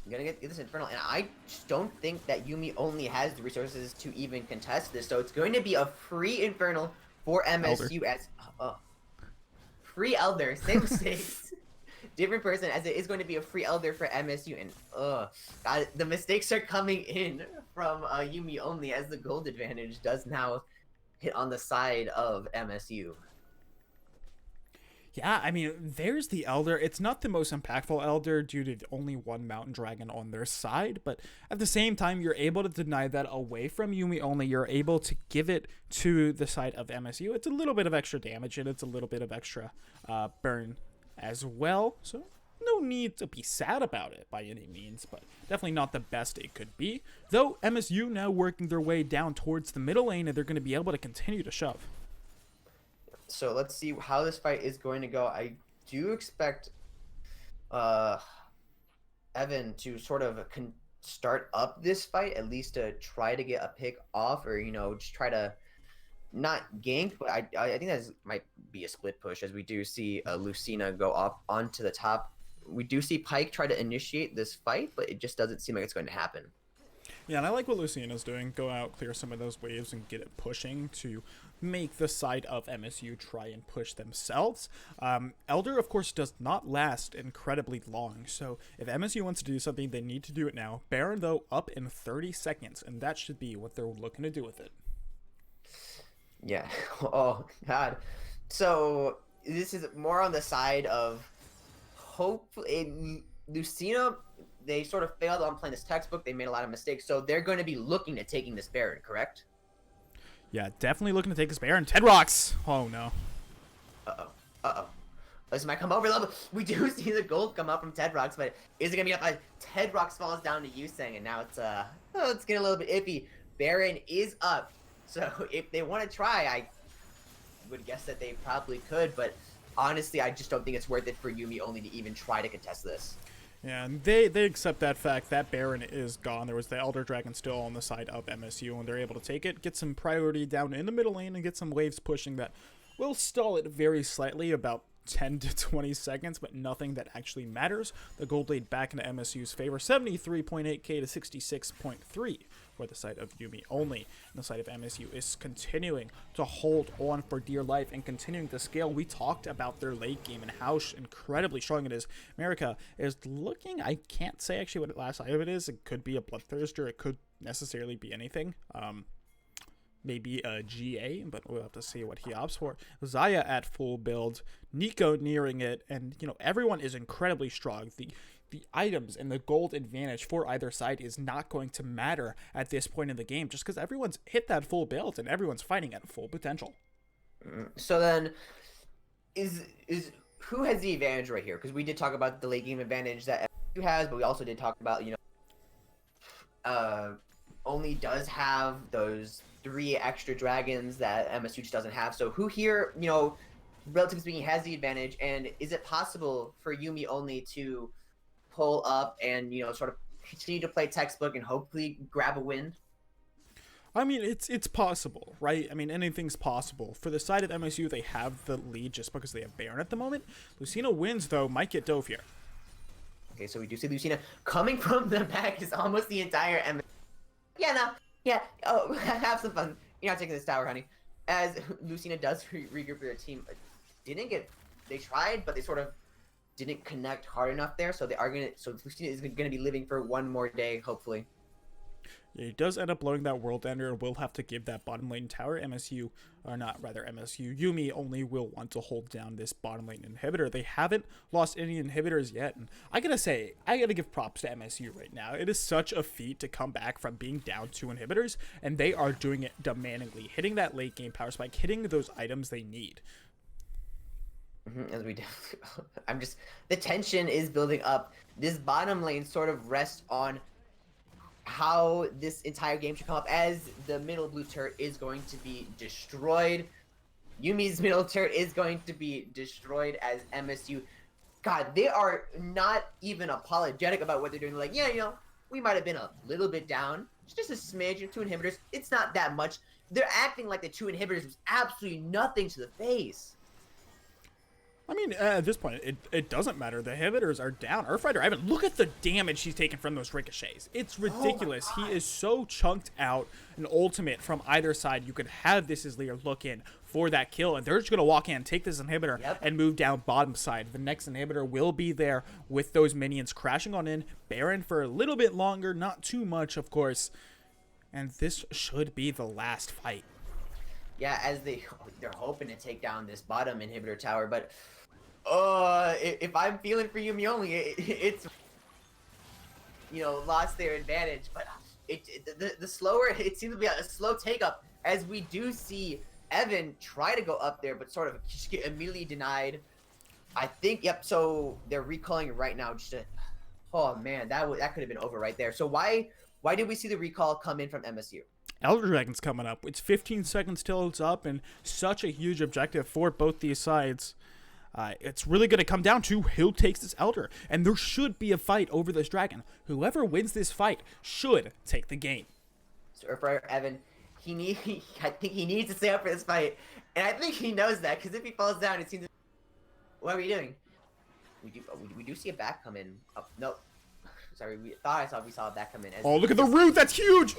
I'm gonna get this Infernal, and I just don't think that Yummi Only has the resources to even contest this, so it's going to be a free Infernal for MSU Elder. As free Elder, same mistakes. Different person, as it is going to be a free Elder for MSU, and God, the mistakes are coming in from Yummi Only as the gold advantage does now hit on the side of MSU. Yeah, I mean, there's the Elder. It's not the most impactful Elder due to only 1 Mountain Dragon on their side, but at the same time, you're able to deny that away from Yummi Only. You're able to give it to the side of MSU. It's a little bit of extra damage, and it's a little bit of extra burn as well, so no need to be sad about it by any means, but definitely not the best it could be. Though MSU now working their way down towards the middle lane, and they're going to be able to continue to shove. So let's see how this fight is going to go. I do expect Evan to sort of start up this fight, at least to try to get a pick off, or just try to not gank, but I think that might be a split push, as we do see Lucina go off onto the top. We do see Pyke try to initiate this fight, but it just doesn't seem like it's going to happen. Yeah, and I like what Lucina's doing. Go out, clear some of those waves, and get it pushing to make the side of MSU try and push themselves. Elder, of course, does not last incredibly long, so if MSU wants to do something, they need to do it now. Baron, though, up in 30 seconds, and that should be what they're looking to do with it. Yeah. Oh, God. So this is more on the side of hopefully Lucina. They sort of failed on playing this textbook. They made a lot of mistakes. So they're going to be looking at taking this Baron, correct? Yeah, definitely looking to take this Baron. Ted Rocks. Oh, no. Uh-oh. This might come over level. We do see the gold come up from Ted Rocks, but is it going to be up? Ted Rocks falls down to Yusang, and now it's getting a little bit iffy. Baron is up. So if they want to try, I would guess that they probably could, but honestly, I just don't think it's worth it for Yummi Only to even try to contest this. Yeah, and they accept that fact. That Baron is gone. There was the Elder Dragon still on the side of MSU, and they're able to take it, get some priority down in the middle lane, and get some waves pushing that will stall it very slightly, about 10 to 20 seconds, but nothing that actually matters. The gold lead back into MSU's favor, 73.8k to 66.3 for the side of Yummi Only. And the side of MSU is continuing to hold on for dear life and continuing to scale. We talked about their late game and how incredibly strong it is. America is looking, I can't say actually what the last side of it is. It could be a Bloodthirster. It could necessarily be anything. Maybe a GA, but we'll have to see what he opts for. Zaya at full build, Nico nearing it, and everyone is incredibly strong. The items and the gold advantage for either side is not going to matter at this point in the game, just because everyone's hit that full build and everyone's fighting at full potential. So then, is who has the advantage right here? Because we did talk about the late game advantage that MSU has, but we also did talk about Only does have those 3 extra dragons that MSU just doesn't have. So who here, relatively speaking, has the advantage? And is it possible for Yummi Only to pull up and, sort of continue to play textbook and hopefully grab a win? I mean, it's possible, right? I mean, anything's possible. For the side of MSU, they have the lead just because they have Baron at the moment. Lucina wins, though, might get dove here. Okay, so we do see Lucina coming from the back is almost the entire MSU. Yeah, no. Yeah, oh, have some fun. You're not taking this tower, honey. As Lucina does regroup their team. They tried, but they sort of didn't connect hard enough there, so Lucina is gonna be living for one more day, hopefully. Yeah, he does end up blowing that World Ender and will have to give that bottom lane tower. MSU Yummi Only will want to hold down this bottom lane inhibitor. They haven't lost any inhibitors yet, and I gotta give props to MSU right now. It is such a feat to come back from being down 2 inhibitors, and they are doing it demandingly, hitting that late game power spike, hitting those items they need. As we do, the tension is building up. This bottom lane sort of rests on how this entire game should come up, as the middle blue turret is going to be destroyed. Yumi's middle turret is going to be destroyed as MSU. God, they are not even apologetic about what they're doing. Like, we might have been a little bit down. It's just a smidge of 2 inhibitors. It's not that much. They're acting like the 2 inhibitors was absolutely nothing to the face. I mean, at this point, it doesn't matter. The inhibitors are down. Earthrider Evan, look at the damage he's taken from those ricochets. It's ridiculous. He is so chunked out. An ultimate from either side. You could have this as Lear look in for that kill, and they're just going to walk in, take this inhibitor, and move down bottom side. The next inhibitor will be there with those minions crashing on in. Baron for a little bit longer, not too much, of course. And this should be the last fight. Yeah, as they're hoping to take down this bottom inhibitor tower, but if I'm feeling for Yummi Only, it's lost their advantage. But the slower, it seems to be a slow take up, as we do see Evan try to go up there, but sort of just get immediately denied. I think so they're recalling it right now. Oh man, that could have been over right there. So why did we see the recall come in from MSU? Elder Dragon's coming up. It's 15 seconds till it's up, and such a huge objective for both these sides. It's really going to come down to who takes this Elder, and there should be a fight over this dragon. Whoever wins this fight should take the game. So for Evan, I think he needs to stay up for this fight, and I think he knows that, because if he falls down, it seems. What are we doing? We do see a back come in. Oh, no. Sorry, we saw a back come in. Oh, look at the root! That's huge!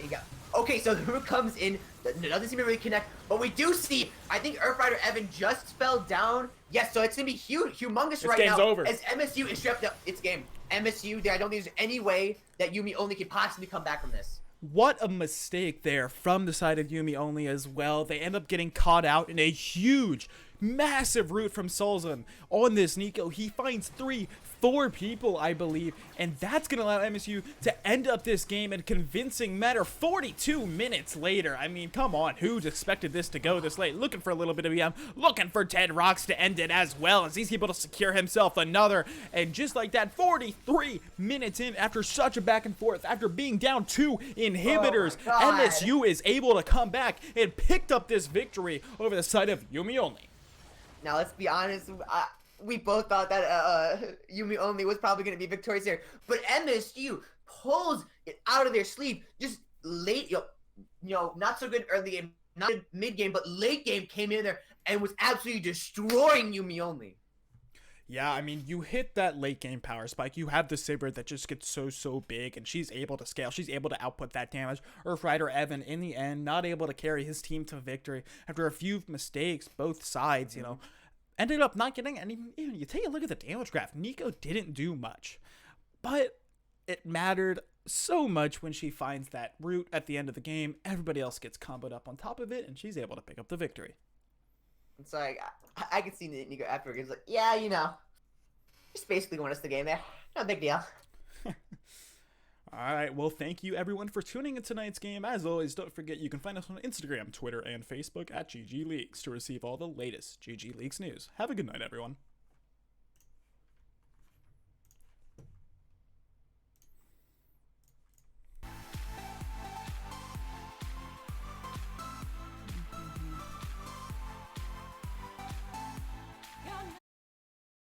Okay, so the root comes in. Doesn't seem to really connect, but we do see. I think Earthrider Evan just fell down. Yes, so it's gonna be humongous right now. Over. As MSU is strapped up. It's game. MSU. I don't think there's any way that Yummi Only could possibly come back from this. What a mistake there from the side of Yummi Only as well. They end up getting caught out in a huge, massive root from Solzan on this Nico. He finds 4 people, I believe, and that's going to allow MSU to end up this game in a convincing manner 42 minutes later. I mean, come on, who's expected this to go this late? Looking for a little bit of EM, looking for Ted Rocks to end it as well, as he's able to secure himself another, and just like that, 43 minutes in, after such a back and forth, after being down 2 inhibitors, MSU is able to come back and picked up this victory over the side of Yummi Only. Now let's be honest. We both thought that Yummi Only was probably going to be victorious here, but MSU pulls it out of their sleeve just late. Not so good early game, not mid game, but late game came in there and was absolutely destroying Yummi Only. Yeah, I mean, you hit that late game power spike. You have the Saber that just gets so big, and she's able to scale. She's able to output that damage. Earth Rider Evan, in the end, not able to carry his team to victory after a few mistakes, both sides, ended up not getting any. You take a look at the damage graph. Nico didn't do much, but it mattered so much when she finds that root at the end of the game. Everybody else gets comboed up on top of it, and she's able to pick up the victory. It's like, I can see Nico afterwards. He's like, yeah, just basically won us the game there. No big deal. All right, well, thank you everyone for tuning in tonight's game. As always, don't forget you can find us on Instagram, Twitter, and Facebook at GG Leagues to receive all the latest GG Leagues news. Have a good night, everyone.